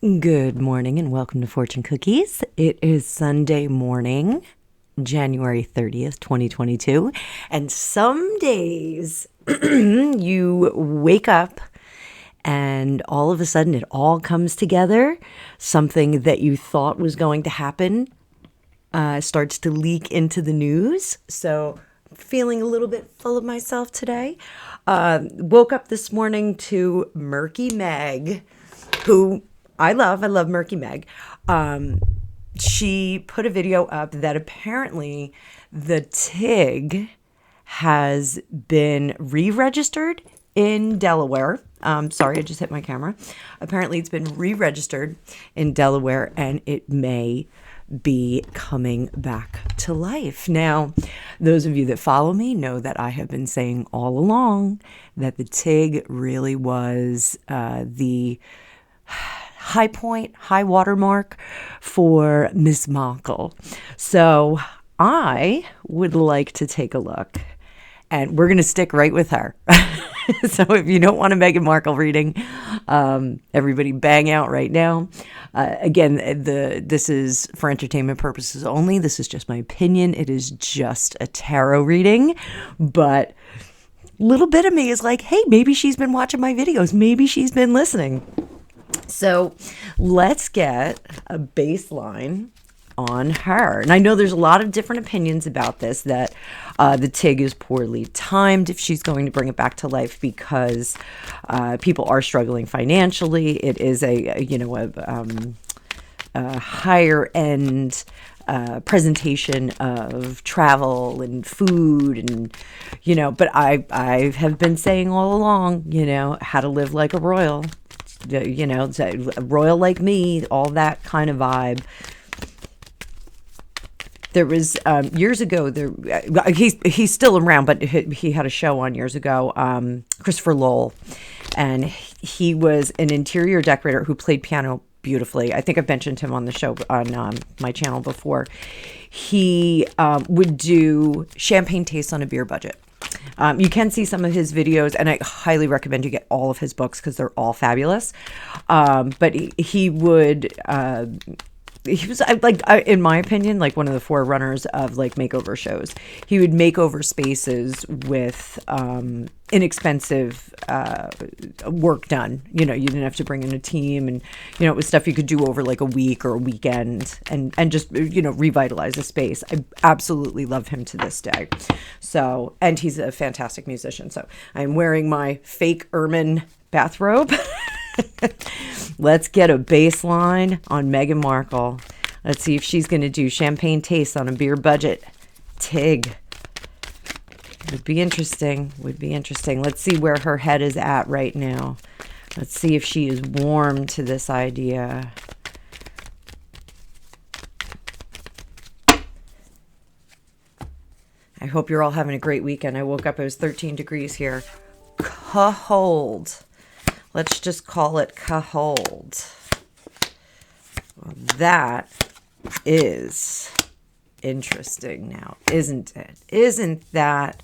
Good morning and welcome to Fortune Cookies. It is Sunday morning, January 30th, 2022. And some days you wake up and all of a sudden it all comes together. Something that you thought was going to happen starts to leak into the news. So feeling a little bit full of myself today. Woke up this morning to Murky Meg, who I love. I love Murky Meg. She put a video up that apparently the TIG has been re-registered in Delaware. Sorry, I just hit my camera. Apparently it's been re-registered in Delaware and it may be coming back to life. Now, those of you that follow me know that I have been saying all along that the TIG really was the high point, high watermark for Miss Markle. So I would like to take a look, and we're going to stick right with her. So if you don't want a Meghan Markle reading, everybody bang out right now. Again, this is for entertainment purposes only. This is just my opinion. It is just a tarot reading, but little bit of me is like, hey, maybe she's been watching my videos. Maybe she's been listening. So let's get a baseline on her. And I know there's a lot of different opinions about this, that the TIG is poorly timed if she's going to bring it back to life because people are struggling financially. It is a higher end presentation of travel and food and, but I have been saying all along, how to live like a royal. Royal like me, all that kind of vibe. There was years ago. He's still around, but he had a show on years ago. Christopher Lowell, and he was an interior decorator who played piano beautifully. I think I've mentioned him on the show on my channel before. He would do champagne tastes on a beer budget. You can see some of his videos, and I highly recommend you get all of his books because they're all fabulous. But he would, he was in my opinion, like one of the forerunners of like makeover shows. He would make over spaces with inexpensive work done. You didn't have to bring in a team, and it was stuff you could do over like a week or a weekend, and just revitalize a space. I absolutely love him to this day. So, and he's a fantastic musician. So I'm wearing my fake ermine bathrobe. Let's get a baseline on Meghan Markle. Let's see if she's going to do champagne taste on a beer budget. TIG. Would be interesting. Let's see where her head is at right now. Let's see if she is warm to this idea. I hope you're all having a great weekend. I woke up, it was 13 degrees here. Cold. Let's just call it cold. Well, that is interesting now, isn't it? Isn't that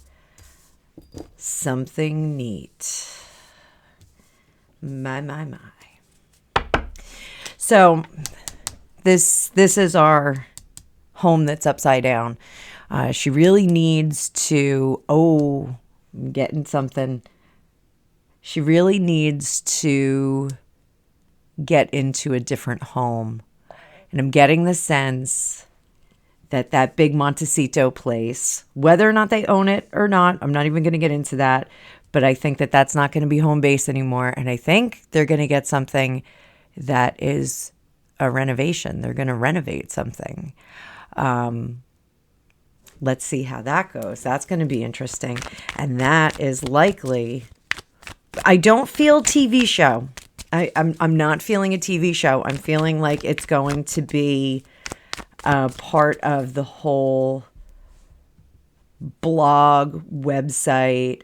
something neat? My. So this is our home that's upside down. She really needs to, I'm getting something. She really needs to get into a different home. And I'm getting the sense that big Montecito place, whether or not they own it or not, I'm not even going to get into that, but I think that that's not going to be home base anymore. And I think they're going to get something that is a renovation. They're going to renovate something. Let's see how that goes. That's going to be interesting. And that is likely, I don't feel TV show. I'm not feeling a TV show. I'm feeling like it's going to be part of the whole blog website.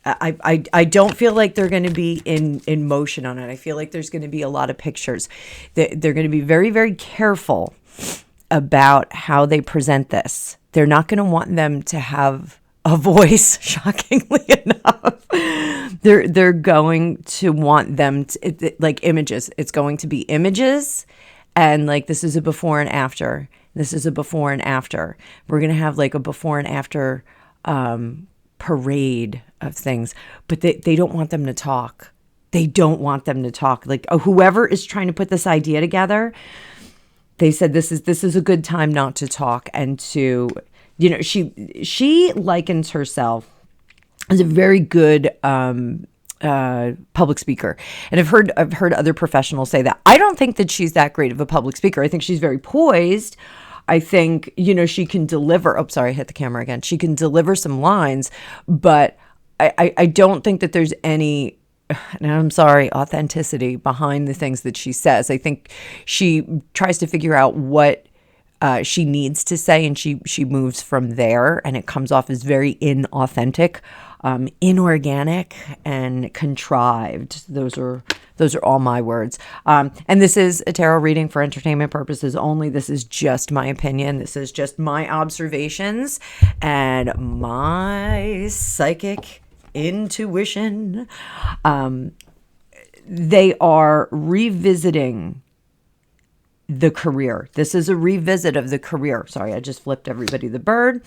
I don't feel like they're going to be in motion on it. I feel like there's going to be a lot of pictures. They're going to be very, very careful about how they present this. They're not going to want them to have a voice, shockingly enough. They're going to want them to, like images. It's going to be images, and like this is a before and after. This is a before and after. We're gonna have like a before and after parade of things, but they don't want them to talk. They don't want them to talk. Like whoever is trying to put this idea together, they said this is a good time not to talk and to, you know, she likens herself as a very good public speaker, and I've heard other professionals say that. I don't think that she's that great of a public speaker. I think she's very poised. I think, you know, she can deliver. Oh, sorry, I hit the camera again. She can deliver some lines, but I don't think that there's any, and I'm sorry, authenticity behind the things that she says. I think she tries to figure out what she needs to say, and she moves from there, and it comes off as very inauthentic, inorganic, and contrived. Those are all my words. And this is a tarot reading for entertainment purposes only. This is just my opinion. This is just my observations and my psychic intuition. They are revisiting the career. This is a revisit of the career. Sorry, I just flipped everybody the bird.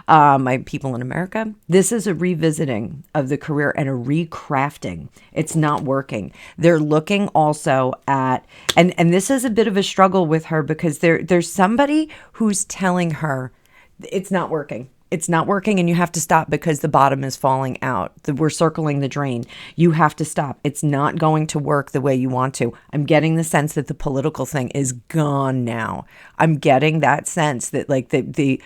My people in America. This is a revisiting of the career and a recrafting. It's not working. They're looking also at, and this is a bit of a struggle with her, because there's somebody who's telling her it's not working. It's not working, and you have to stop because the bottom is falling out. We're circling the drain. You have to stop. It's not going to work the way you want to. I'm getting the sense that the political thing is gone now. I'm getting that sense that like the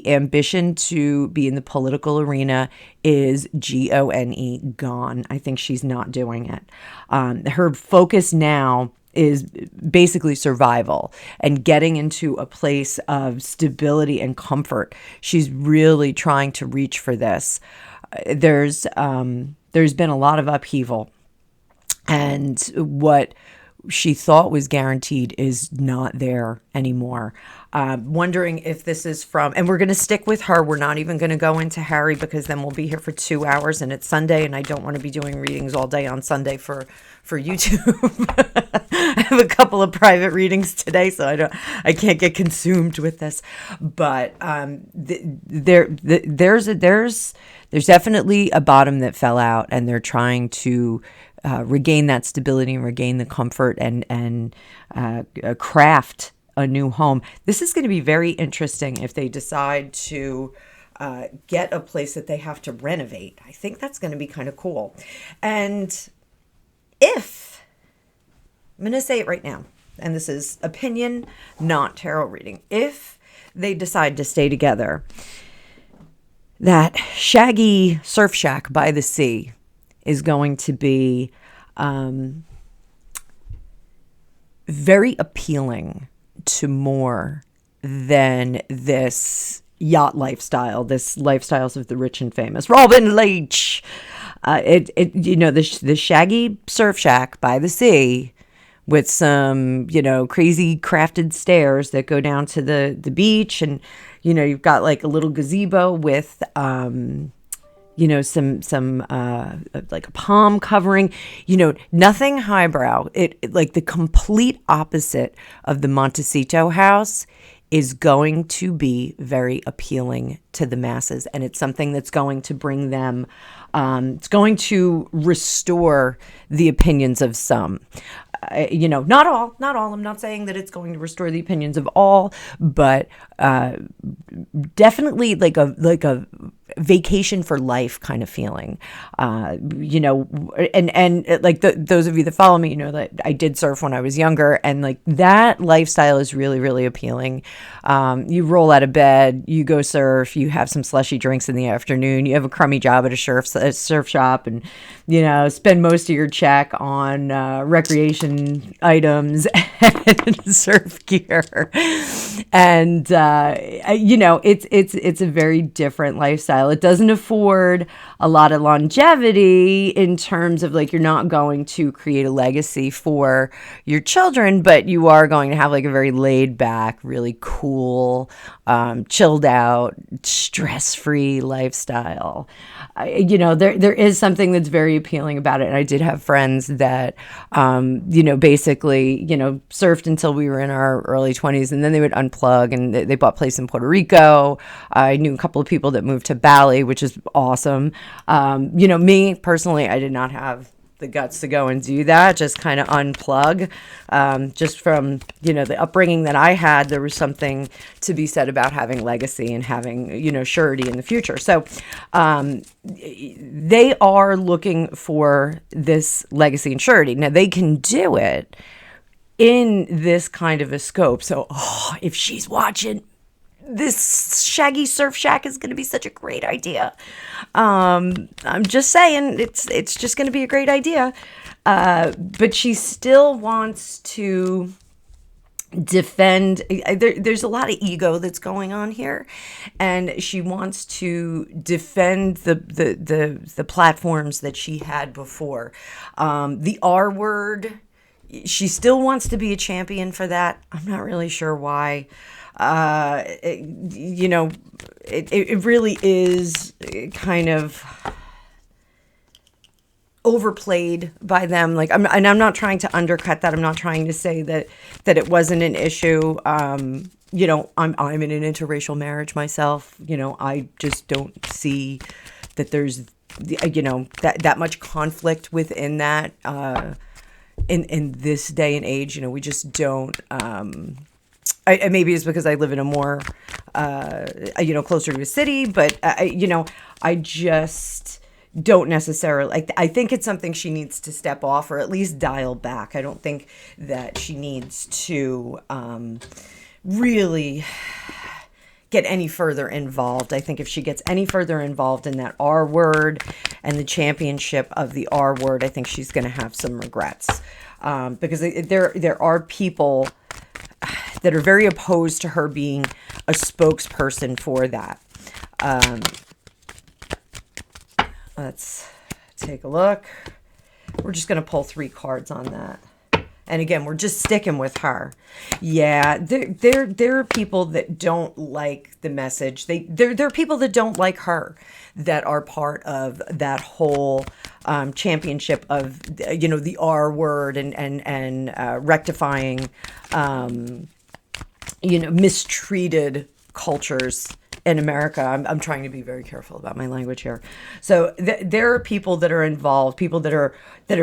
ambition to be in the political arena is gone, gone. I think she's not doing it. Her focus now is basically survival and getting into a place of stability and comfort. She's really trying to reach for this. There's been a lot of upheaval, and what she thought was guaranteed is not there anymore. Wondering if this is from, and we're going to stick with her. We're not even going to go into Harry, because then we'll be here for 2 hours, and it's Sunday, and I don't want to be doing readings all day on Sunday for YouTube. I have a couple of private readings today, so I can't get consumed with this. But there's definitely a bottom that fell out, and they're trying to regain that stability and regain the comfort and craft a new home. This is going to be very interesting if they decide to get a place that they have to renovate. I think that's going to be kind of cool. And if, I'm going to say it right now, and this is opinion, not tarot reading, if they decide to stay together, that shaggy surf shack by the sea is going to be very appealing to more than this yacht lifestyle, this lifestyles of the rich and famous. Robin Leach, the shaggy surf shack by the sea with some, crazy crafted stairs that go down to the beach, and you've got like a little gazebo with some like a palm covering, nothing highbrow. It like the complete opposite of the Montecito house is going to be very appealing to the masses. And it's something that's going to bring them, it's going to restore the opinions of some. Not all. I'm not saying that it's going to restore the opinions of all, but definitely like a vacation for life kind of feeling. And like those of you that follow me, that I did surf when I was younger, and like that lifestyle is really, really appealing. You roll out of bed, you go surf, you have some slushy drinks in the afternoon, you have a crummy job at a surf shop, and spend most of your check on recreation items and surf gear, and it's a very different lifestyle. It doesn't afford a lot of longevity in terms of like you're not going to create a legacy for your children, but you are going to have like a very laid back, really cool, chilled out, stress free lifestyle. There is something that's very appealing about it. And I did have friends that, basically, surfed until we were in our early 20s, and then they would unplug, and they bought a place in Puerto Rico. I knew a couple of people that moved to Bali, which is awesome. Me personally, I did not have the guts to go and do that, just kind of unplug. Just from, the upbringing that I had, there was something to be said about having legacy and having, surety in the future. So they are looking for this legacy and surety. Now, they can do it in this kind of a scope. So, if she's watching, this Shaggy Surf Shack is going to be such a great idea. I'm just saying, it's just going to be a great idea. But she still wants to defend. There's a lot of ego that's going on here, and she wants to defend the platforms that she had before. The R word. She still wants to be a champion for that. I'm not really sure why. It really is kind of overplayed by them. Like, I'm not trying to undercut that. I'm not trying to say that it wasn't an issue. I'm in an interracial marriage myself. I just don't see that there's, that much conflict within that, in this day and age. We just don't, maybe it's because I live in a more, closer to a city, but I just don't necessarily, I think it's something she needs to step off or at least dial back. I don't think that she needs to, really get any further involved. I think if she gets any further involved in that R word and the championship of the R word, I think she's going to have some regrets, because there are people that are very opposed to her being a spokesperson for that. Let's take a look. We're just going to pull 3 cards on that. And again, we're just sticking with her. Yeah, there are people that don't like the message. There are people that don't like her that are part of that whole championship of, the R word and rectifying, mistreated cultures in America. I'm trying to be very careful about my language here. So there are people that are involved, people that are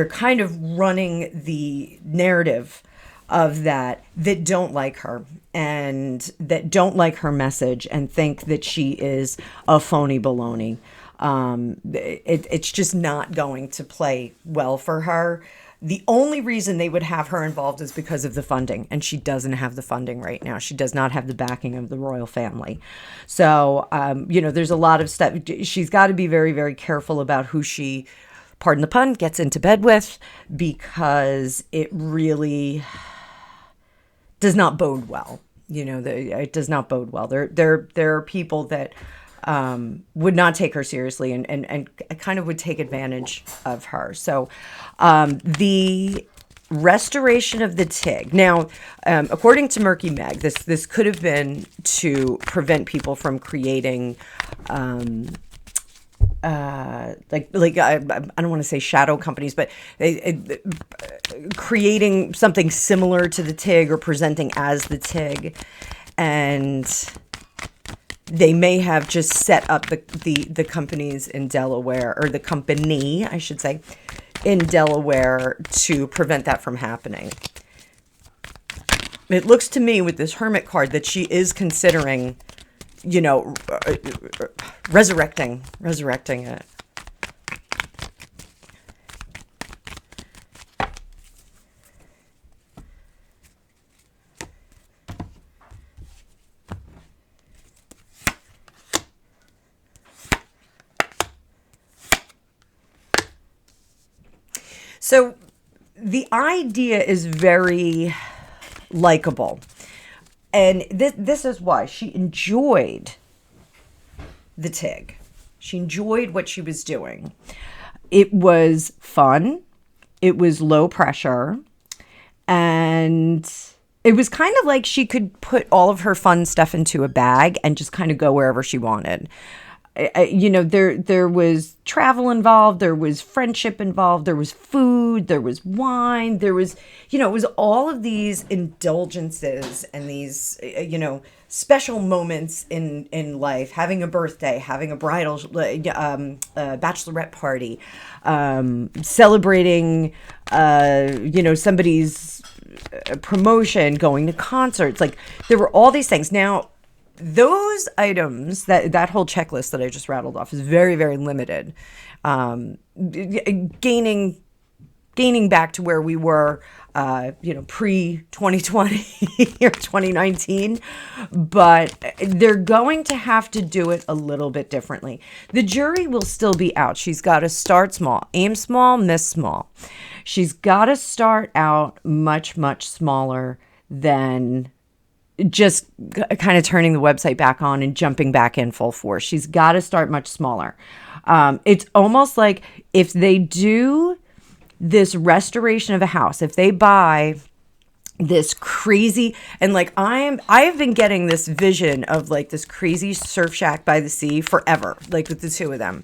kind of running the narrative of that don't like her and that don't like her message and think that she is a phony baloney. It's just not going to play well for her. The only reason they would have her involved is because of the funding, and she doesn't have the funding right now. She does not have the backing of the royal family. So, there's a lot of stuff. She's got to be very, very careful about who she, pardon the pun, gets into bed with, because it really does not bode well. It does not bode well. There are people that would not take her seriously and kind of would take advantage of her. So the restoration of the TIG. Now, according to Murky Meg, this could have been to prevent people from creating I don't want to say shadow companies, but creating something similar to the TIG or presenting as the TIG. And they may have just set up the companies in Delaware, or the company, I should say, in Delaware to prevent that from happening. It looks to me with this Hermit card that she is considering, resurrecting it. So the idea is very likable. And this is why she enjoyed the TIG. She enjoyed what she was doing. It was fun. It was low pressure. And it was kind of like she could put all of her fun stuff into a bag and just kind of go wherever she wanted. There was travel involved, there was friendship involved, there was food, there was wine, there was, it was all of these indulgences and these, special moments in life, having a birthday, having a bridal, bachelorette party, celebrating, somebody's promotion, going to concerts. Like, there were all these things. Now, those items, that whole checklist that I just rattled off, is very, very limited. Gaining back to where we were, pre 2020 or 2019, but they're going to have to do it a little bit differently. The jury will still be out. She's got to start small, aim small, miss small. She's got to start out much, much smaller than just kind of turning the website back on and jumping back in full force. She's got to start much smaller. It's almost like if they do this restoration of a house, if they buy this crazy, and like I have been getting this vision of like this crazy surf shack by the sea forever, like with the two of them.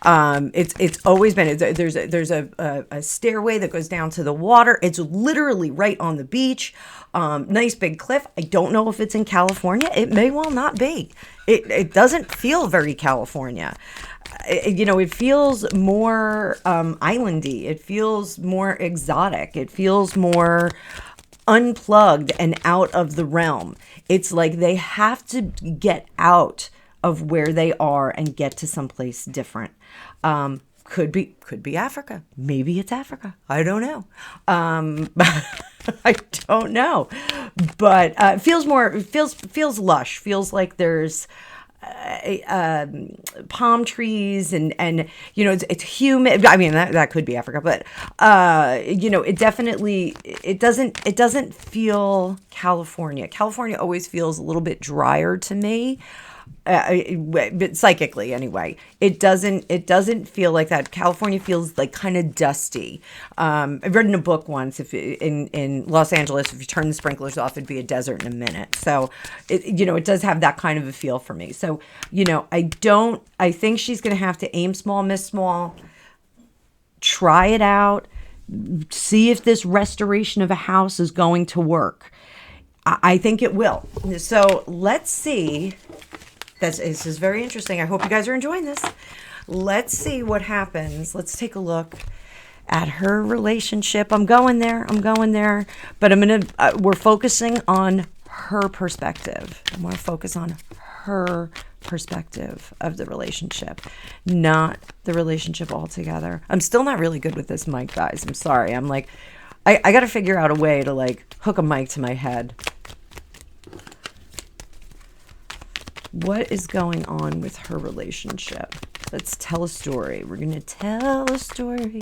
It's always been, there's a stairway that goes down to the water. It's literally right on the beach. Nice big cliff. I don't know if it's in California. It may well not be. It doesn't feel very California. It feels more islandy. It feels more exotic. It feels more unplugged and out of the realm. It's like they have to get out of where they are and get to someplace different. Could be Africa. Maybe it's Africa. I don't know. I don't know. But it feels lush. Feels like there's palm trees and it's humid. I mean, that could be Africa, but it doesn't feel California. California always feels a little bit drier to me. But psychically anyway, it doesn't feel like that. California feels like kind of dusty. I've read in a book once, if in Los Angeles, if you turn the sprinklers off, it'd be a desert in a minute. So it does have that kind of a feel for me. So I think she's going to have to aim small, miss small, try it out, see if this restoration of a house is going to work. I think it will. So let's see. This is very interesting. I hope you guys are enjoying this. Let's see what happens. Let's take a look at her relationship. I'm going there, but we're focusing on her perspective. I want to focus on her perspective of the relationship, not the relationship altogether. I'm still not really good with this mic, guys. I'm sorry. I'm like, I got to figure out a way to like hook a mic to my head. What is going on with her relationship? Let's tell a story. We're going to tell a story.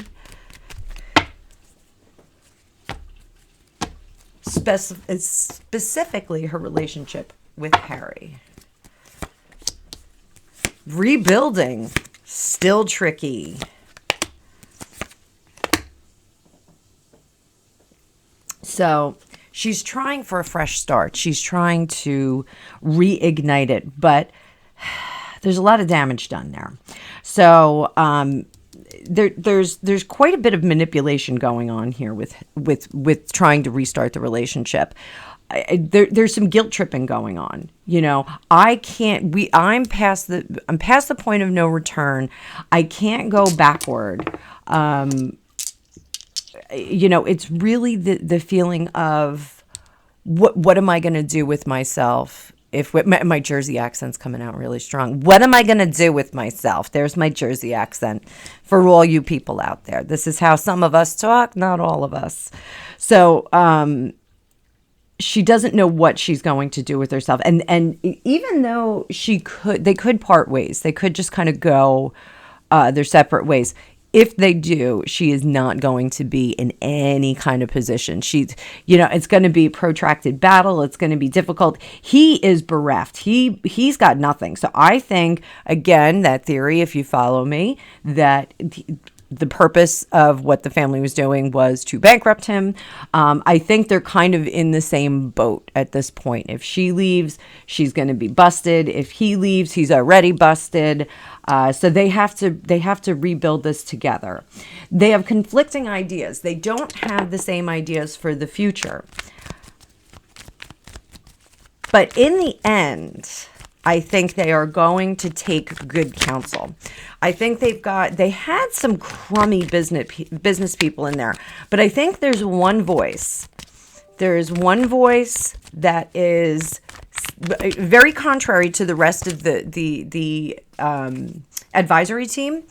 Specifically, her relationship with Harry. Rebuilding. Still tricky. So she's trying for a fresh start. She's trying to reignite it, but there's a lot of damage done there. So there's quite a bit of manipulation going on here with trying to restart the relationship. There's some guilt tripping going on. I'm past the point of no return. I can't go backward. It's really the feeling of what am I going to do with myself if my Jersey accent's coming out really strong. What am I going to do with myself? There's my Jersey accent for all you people out there. This is how some of us talk, not all of us. So she doesn't know what she's going to do with herself. And even though they could part ways. They could just kind of go their separate ways. if they do, she is not going to be in any kind of position. She's, it's going to be protracted battle. It's going to be difficult. He is bereft. He's got nothing. So I think, again, that theory, if you follow me, that the purpose of what the family was doing was to bankrupt him. I think they're kind of in the same boat at this point. If she leaves, she's going to be busted. If he leaves, he's already busted. So they have to rebuild this together. They have conflicting ideas. They don't have the same ideas for the future. But in the end, I think they are going to take good counsel. I think they had some crummy business people in there, but I think there's one voice. There is one voice that is very contrary to the rest of the advisory team,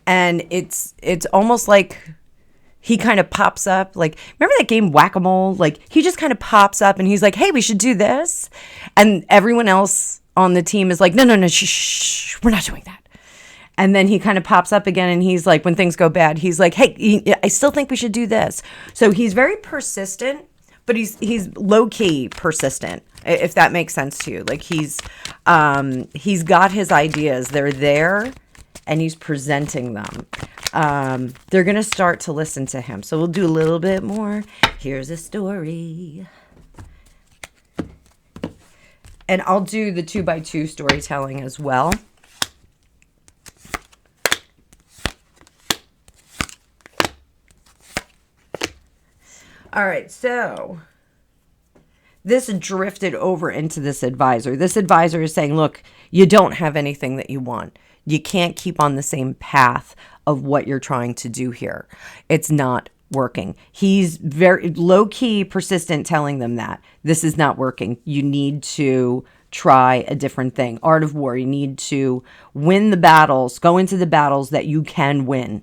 and it's almost like he kind of pops up. Like, remember that game Whack-A-Mole? Like, he just kind of pops up and he's like, "Hey, we should do this," and everyone else on the team is like, no, shh, we're not doing that. And then he kind of pops up again and he's like, when things go bad, he's like, "Hey, I still think we should do this." So he's very persistent, but he's low-key persistent, if that makes sense to you. Like, he's got his ideas. They're there and he's presenting them. They're going to start to listen to him. So we'll do a little bit more. Here's a story. And I'll do the 2x2 storytelling as well. All right, so this drifted over into this advisor. This advisor is saying, look, you don't have anything that you want. You can't keep on the same path of what you're trying to do here. It's not working. He's very low-key persistent, telling them that this is not working. You need to try a different thing. Art of War. You need to win the battles, go into the battles that you can win.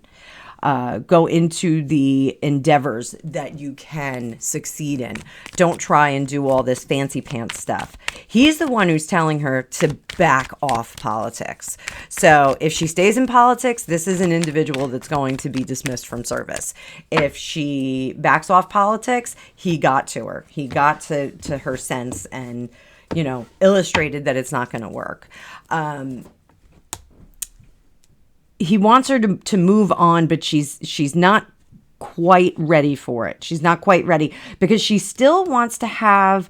Go into the endeavors that you can succeed in. Don't try and do all this fancy pants stuff. He's the one who's telling her to back off politics. So if she stays in politics, this is an individual that's going to be dismissed from service. If she backs off politics, he got to her. He got to her sense and, illustrated that it's not going to work. He wants her to move on, but she's not quite ready for it. She's not quite ready because she still wants to have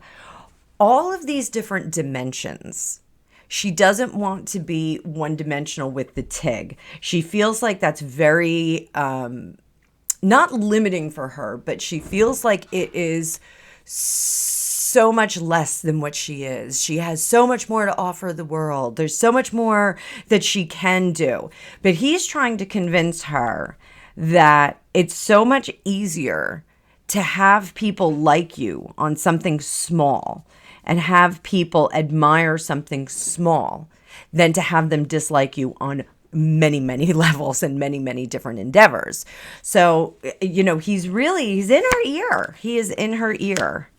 all of these different dimensions. She doesn't want to be one-dimensional with the TIG. She feels like that's very not limiting for her, but she feels like it is so much less than what she is. She has so much more to offer the world. There's so much more that she can do. But he's trying to convince her that it's so much easier to have people like you on something small and have people admire something small than to have them dislike you on many, many levels and many, many different endeavors. So, he's in her ear. He is in her ear.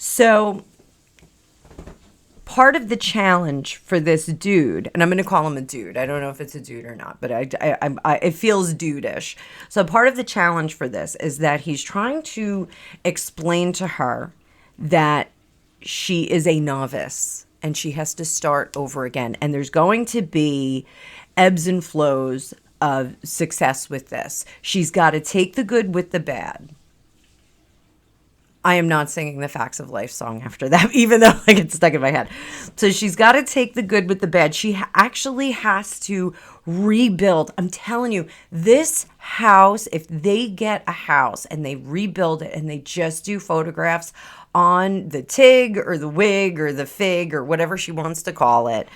So part of the challenge for this dude, and I'm going to call him a dude. I don't know if it's a dude or not, but it feels dude-ish. So part of the challenge for this is that he's trying to explain to her that she is a novice and she has to start over again. And there's going to be ebbs and flows of success with this. She's got to take the good with the bad. I am not singing the Facts of Life song after that, even though I get stuck in my head. So she's got to take the good with the bad. She actually has to rebuild. I'm telling you, this house, if they get a house and they rebuild it and they just do photographs on the TIG or the wig or the fig or whatever she wants to call it.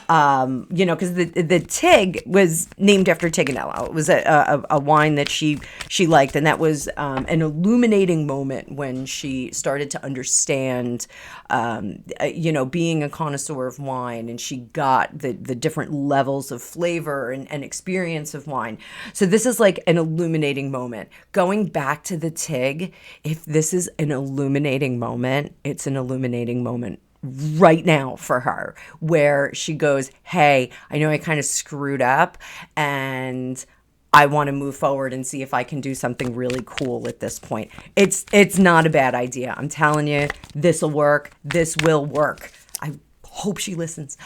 Because the TIG was named after Tiganello. It was a wine that she liked, and that was an illuminating moment when she started to understand, being a connoisseur of wine, and she got the different levels of flavor and experience of wine. So this is like an illuminating moment. Going back to the TIG, if this is an illuminating moment, it's an illuminating moment right now for her, where she goes, hey, I know I kind of screwed up, and I want to move forward and see if I can do something really cool at this point. It's not a bad idea. I'm telling you, this will work. This will work. I hope she listens.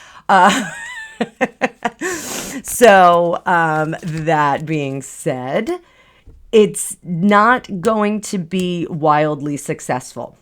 So that being said, it's not going to be wildly successful.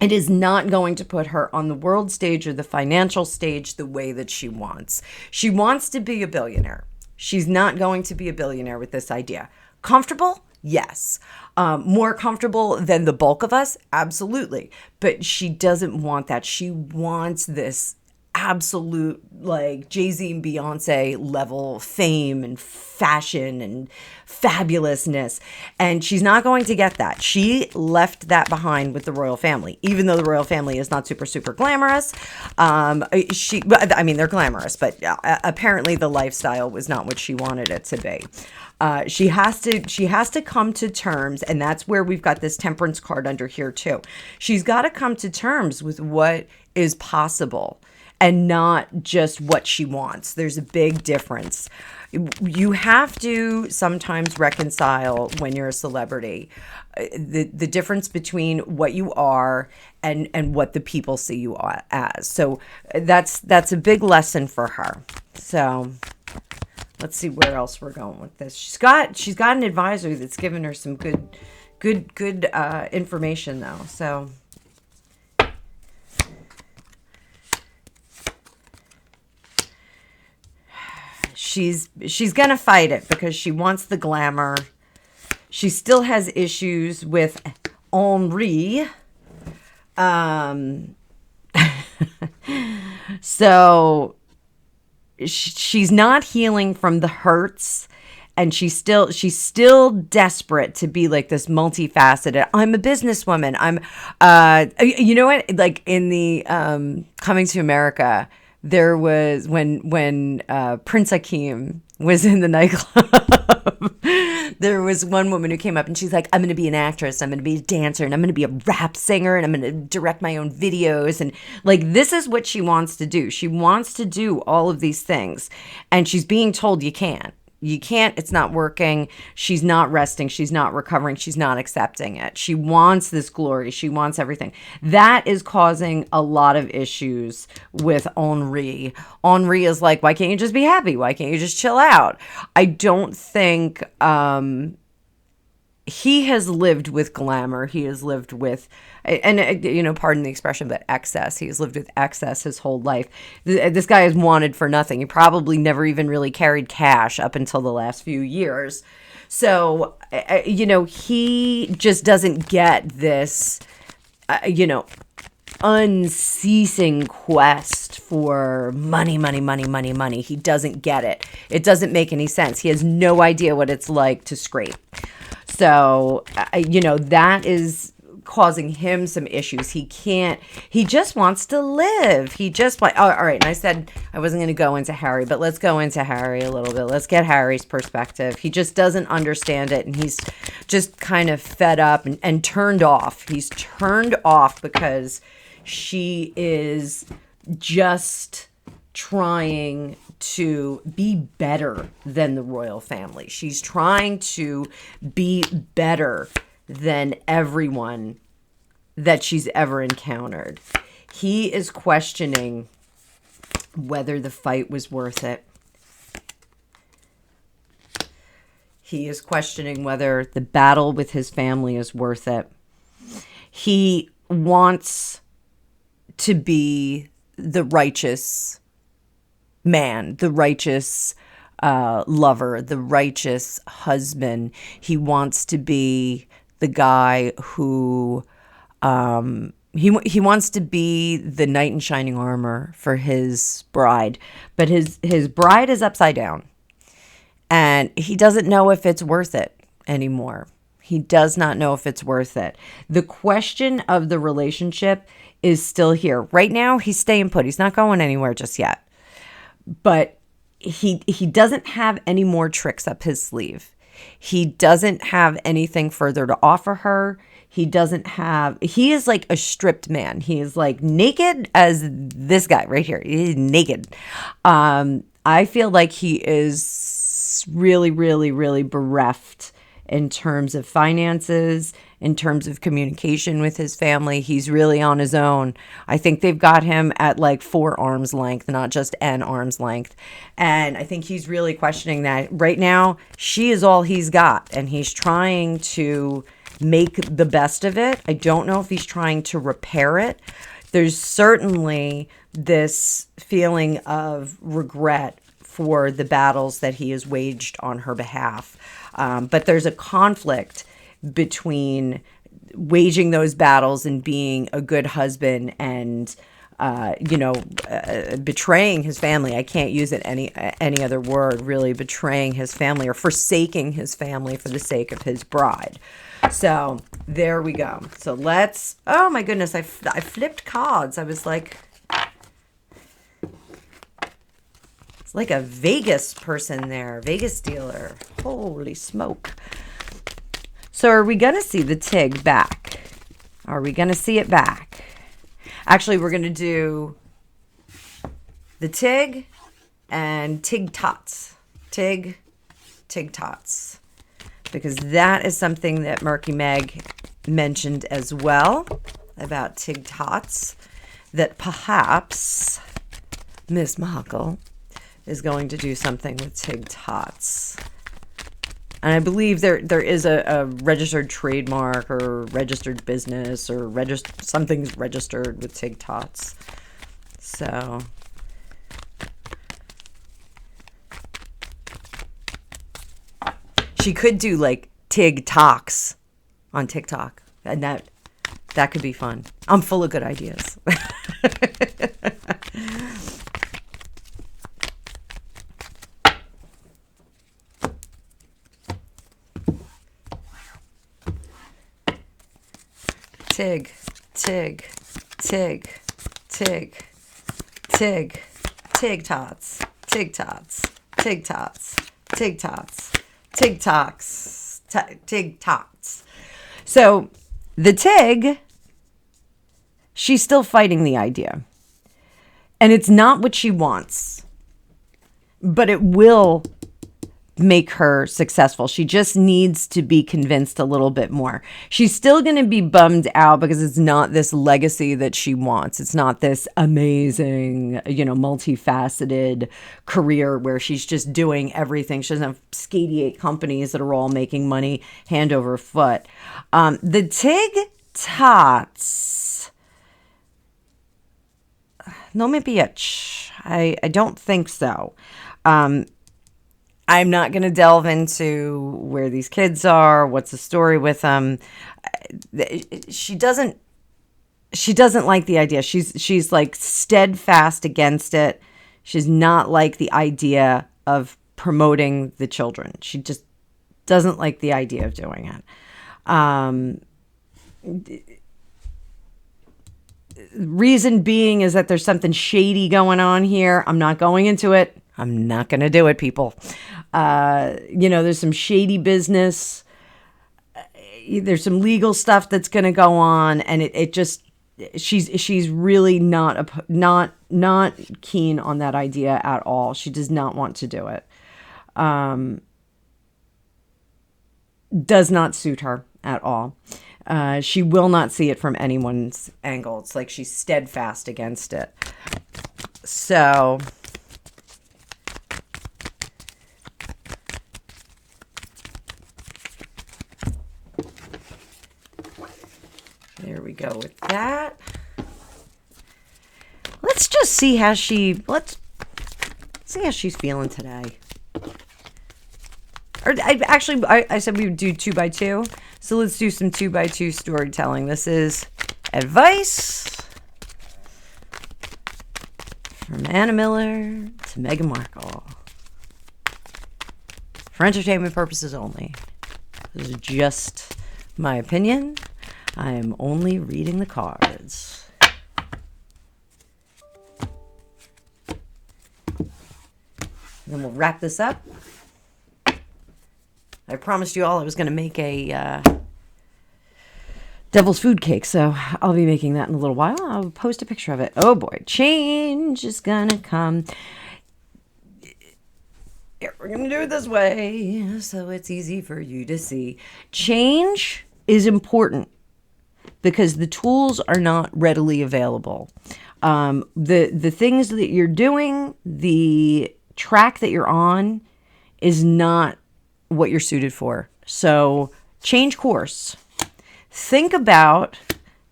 It is not going to put her on the world stage or the financial stage the way that she wants. She wants to be a billionaire. She's not going to be a billionaire with this idea. Comfortable? Yes. More comfortable than the bulk of us? Absolutely. But she doesn't want that. She wants this absolute, like, Jay-Z and Beyonce level fame and fashion and fabulousn's, and she's not going to get that. She left that behind with the royal family, even though the royal family is not super glamorous. They're glamorous, but apparently the lifestyle was not what she wanted it to be. She has to come to terms, and that's where we've got this temperance card under here too. She's got to come to terms with what is possible and not just what she wants. There's a big difference. You have to sometimes reconcile, when you're a celebrity, the difference between what you are and what the people see you as. So that's a big lesson for her. So let's see where else we're going with this. She's got an advisor that's given her some good information though. So she's gonna fight it because she wants the glamour. She still has issues with Henri. So she's not healing from the hurts, and she's still desperate to be like this multifaceted. I'm a businesswoman. You know what? Like in the Coming to America, there was when Prince Hakeem was in the nightclub. There was one woman who came up and she's like, I'm going to be an actress, I'm going to be a dancer, and I'm going to be a rap singer, and I'm going to direct my own videos. And like, this is what she wants to do. She wants to do all of these things, and she's being told you can't. You can't, it's not working. She's not resting. She's not recovering. She's not accepting it. She wants this glory. She wants everything. That is causing a lot of issues with Henri. Henri is like, why can't you just be happy? Why can't you just chill out? I don't think he has lived with glamour. He has lived with, and pardon the expression, but excess. He has lived with excess his whole life. This guy is wanted for nothing. He probably never even really carried cash up until the last few years. So, he just doesn't get this, unceasing quest for money. He doesn't get it. It doesn't make any sense. He has no idea what it's like to scrape. So, that is causing him some issues. He just wants to live. All right. And I said I wasn't going to go into Harry, but let's go into Harry a little bit. Let's get Harry's perspective. He just doesn't understand it. And he's just kind of fed up and turned off. He's turned off because she is just trying to be better than the royal family. She's trying to be better than everyone that she's ever encountered. He is questioning whether the fight was worth it. He is questioning whether the battle with his family is worth it. He wants to be the righteous man, the righteous lover, the righteous husband. He wants to be the guy who he wants to be the knight in shining armor for his bride, but his bride is upside down, and he doesn't know if it's worth it anymore. He does not know if it's worth it. The question of the relationship is still here. Right now, he's staying put. He's not going anywhere just yet. But he doesn't have any more tricks up his sleeve. He doesn't have anything further to offer her. He is like a stripped man. He is like naked as this guy right here. He's naked. I feel like he is really, really, really bereft in terms of finances, in terms of communication with his family. He's really on his own. I think they've got him at like 4 arms length, not just an arm's length. And I think he's really questioning that. Right now, she is all he's got, and he's trying to make the best of it. I don't know if he's trying to repair it. There's certainly this feeling of regret for the battles that he has waged on her behalf. But there's a conflict between waging those battles and being a good husband and, betraying his family. I can't use it any other word, really, betraying his family or forsaking his family for the sake of his bride. So there we go. So oh my goodness, I flipped cards. I was like, it's like a Vegas person there, Vegas dealer. Holy smoke. So are we going to see the Tig back? Are we going to see it back? Actually, we're going to do the Tig and Tig Tots. Tig Tots. Because that is something that Murky Meg mentioned as well about Tig Tots, that perhaps Miss Markle is going to do something with Tig Tots. And I believe there is a registered trademark or registered business or something's registered with Tig Tots. So she could do like Tig Talks on TikTok, and that could be fun. I'm full of good ideas. Tig, Tig, Tig, Tig, Tig, Tig Tots, Tig Tots, Tig Tots, Tig Tots, Tig Tots, Tig Tots. So the Tig, she's still fighting the idea. And it's not what she wants, but it will make her successful. She just needs to be convinced a little bit more. She's still going to be bummed out because it's not this legacy that she wants. It's not this amazing, multifaceted career where she's just doing everything. She doesn't have 88 companies that are all making money hand over foot. The Tig Tots. No me bitch. I don't think so. I'm not going to delve into where these kids are, what's the story with them. She doesn't like the idea. She's like steadfast against it. She's not like the idea of promoting the children. She just doesn't like the idea of doing it. Reason being is that there's something shady going on here. I'm not going into it. I'm not going to do it, people. There's some shady business. There's some legal stuff that's going to go on, and she's really not keen on that idea at all. She does not want to do it. Does not suit her at all. She will not see it from anyone's angle. It's like she's steadfast against it. So there we go with that. Let's just see how she's feeling today. Or I said we would do 2x2. So let's do some 2x2 storytelling. This is Advice from Anna Miller to Meghan Markle. For entertainment purposes only. This is just my opinion. I am only reading the cards. Then we'll wrap this up. I promised you all I was going to make a devil's food cake, so I'll be making that in a little while. I'll post a picture of it. Oh boy, change is going to come. Here, we're going to do it this way so it's easy for you to see. Change is important because the tools are not readily available. The things that you're doing, the track that you're on is not what you're suited for. So change course. Think about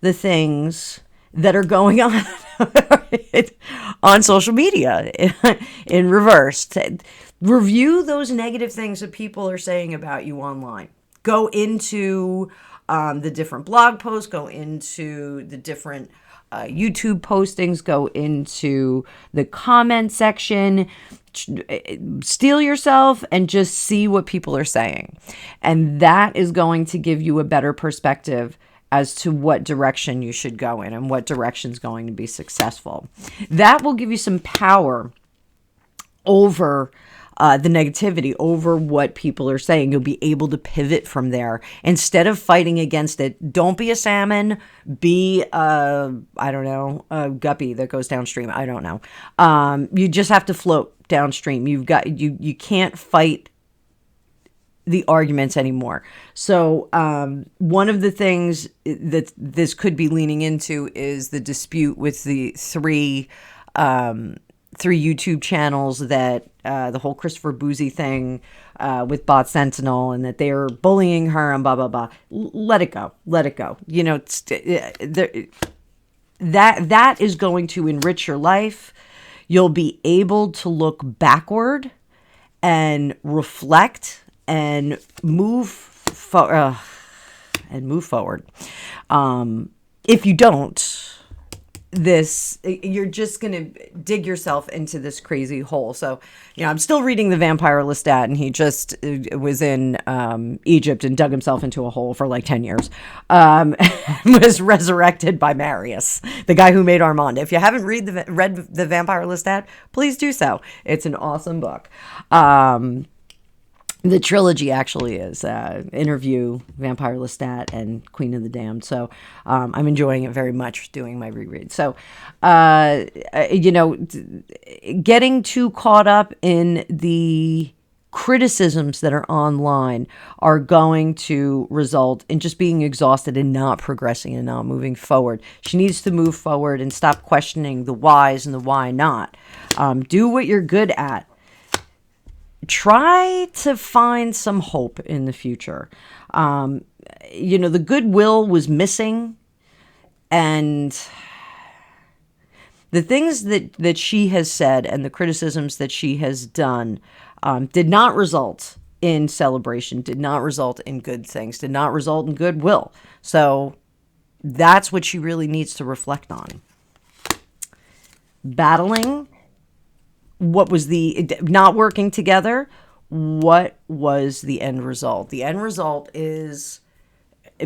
the things that are going on on social media in reverse. Review those negative things that people are saying about you online. Go into the different blog posts, go into the different YouTube postings, go into the comment section, steel yourself and just see what people are saying. And that is going to give you a better perspective as to what direction you should go in and what direction is going to be successful. That will give you some power over the negativity, over what people are saying. You'll be able to pivot from there instead of fighting against it. Don't be a salmon. Be a guppy that goes downstream. I don't know. You just have to float downstream. You can't fight the arguments anymore. So one of the things that this could be leaning into is the dispute with the three YouTube channels that the whole Christopher Boozy thing with Bot Sentinel, and that they are bullying her and blah, blah, blah. Let it go. Let it go. You know, that is going to enrich your life. You'll be able to look backward and reflect and move forward. If you don't, you're just going to dig yourself into this crazy hole. So, I'm still reading The Vampire Lestat, and he just was in Egypt and dug himself into a hole for like 10 years. Was resurrected by Marius, the guy who made Armand. If you haven't read The Vampire Lestat, please do so. It's an awesome book. The trilogy actually is Interview, Vampire Lestat, and Queen of the Damned. So I'm enjoying it very much doing my reread. So, getting too caught up in the criticisms that are online are going to result in just being exhausted and not progressing and not moving forward. She needs to move forward and stop questioning the whys and the why not. Do what you're good at. Try to find some hope in the future. The goodwill was missing, and the things that she has said and the criticisms that she has done did not result in celebration, did not result in good things, did not result in goodwill. So that's what she really needs to reflect on. Battling what was the not working together? What was the end result? The end result is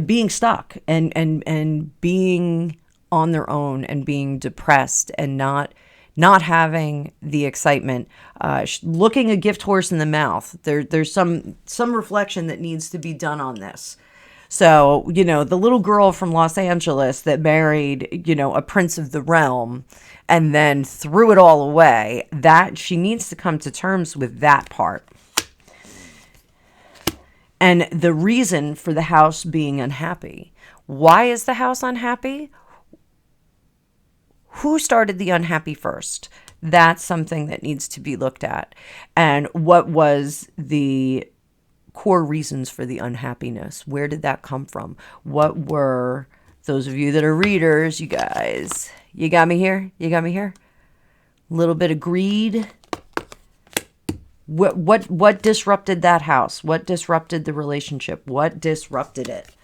being stuck and being on their own and being depressed and not having the excitement. Looking a gift horse in the mouth. There's some reflection that needs to be done on this. So, the little girl from Los Angeles that married, a prince of the realm and then threw it all away, that she needs to come to terms with that part. And the reason for the house being unhappy. Why is the house unhappy? Who started the unhappy first? That's something that needs to be looked at. And what was the core reasons for the unhappiness? Where did that come from? What were, those of you that are readers, you guys, you got me here? You got me here? A little bit of greed. What disrupted that house? What disrupted the relationship? What disrupted it?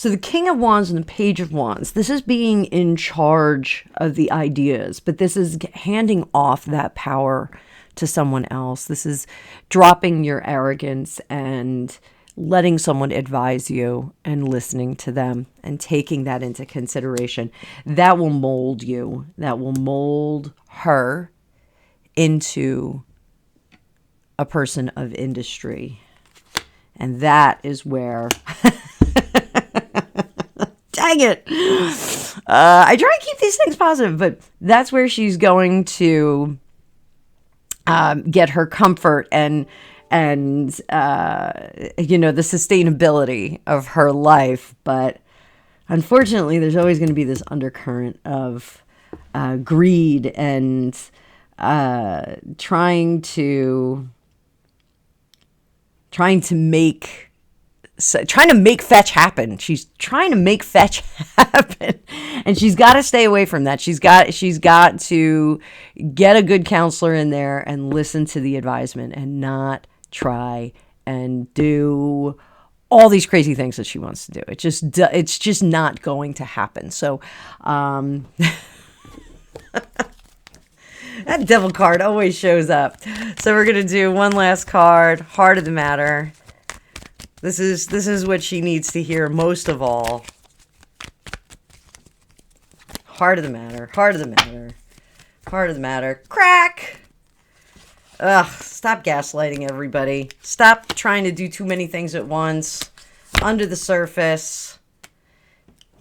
So the King of Wands and the Page of Wands, this is being in charge of the ideas, but this is handing off that power to someone else. This is dropping your arrogance and letting someone advise you and listening to them and taking that into consideration. That will mold you. That will mold her into a person of industry. And that is where... Dang it. I try to keep these things positive, but that's where she's going to get her comfort and the sustainability of her life. But unfortunately, there's always going to be this undercurrent of greed and trying to make fetch happen. She's trying to make fetch happen, and she's got to stay away from that. She's got to get a good counselor in there and listen to the advisement and not try and do all these crazy things that she wants to do. It's just not going to happen. So, that devil card always shows up. So we're gonna do one last card, Heart of the Matter. This is what she needs to hear most of all. Heart of the Matter, Heart of the Matter, Heart of the Matter. Crack! Ugh, stop gaslighting everybody. Stop trying to do too many things at once. Under the surface.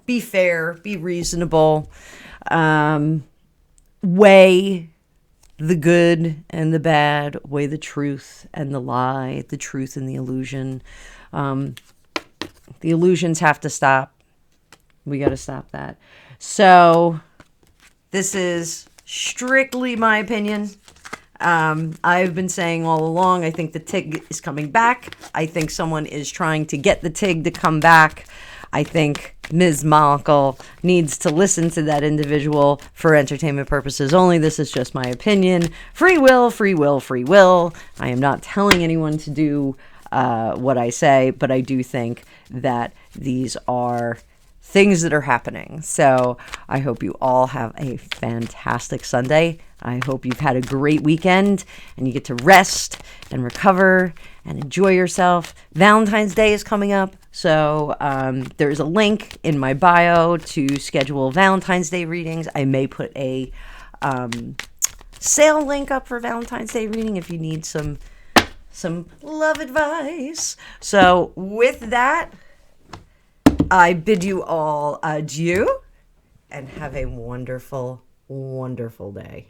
Be fair, be reasonable. Weigh the good and the bad. Weigh the truth and the lie. The truth and the illusion. The illusions have to stop. We got to stop that. So this is strictly my opinion. I've been saying all along, I think the TIG is coming back. I think someone is trying to get the TIG to come back. I think Ms. Monaco needs to listen to that individual for entertainment purposes only. This is just my opinion. Free will, free will, free will. I am not telling anyone to do what I say, but I do think that these are things that are happening. So I hope you all have a fantastic Sunday. I hope you've had a great weekend and you get to rest and recover and enjoy yourself. Valentine's Day is coming up. So there's a link in my bio to schedule Valentine's Day readings. I may put a sale link up for Valentine's Day reading if you need some love advice. So with that, I bid you all adieu and have a wonderful, wonderful day.